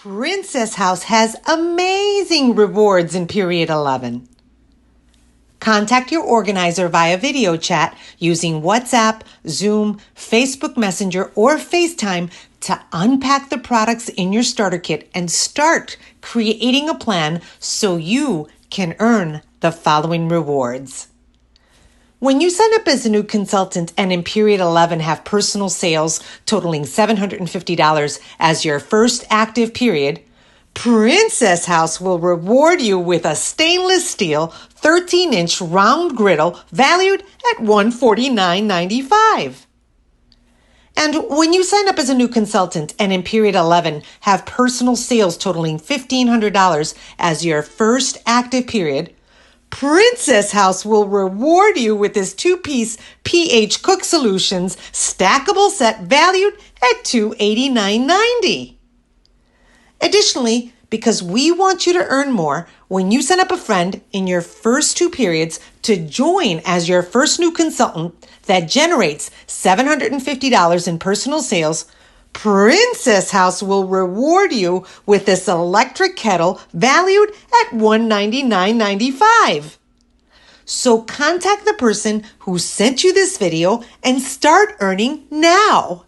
Princess House has amazing rewards in period 11. Contact your organizer via video chat using WhatsApp, Zoom, Facebook Messenger, or FaceTime to unpack the products in your starter kit and start creating a plan so you can earn the following rewards. When you sign up as a new consultant and in period 11 have personal sales totaling $750 as your first active period, Princess House will reward you with a stainless steel 13-inch round griddle valued at $149.95. And when you sign up as a new consultant and in period 11 have personal sales totaling $1,500 as your first active period, Princess House will reward you with this 2-piece pH Cook Solutions stackable set valued at $289.90. Additionally, because we want you to earn more, when you sign up a friend in your first 2 periods to join as your first new consultant that generates $750 in personal sales, Princess House will reward you with this electric kettle valued at $199.95. So contact the person who sent you this video and start earning now.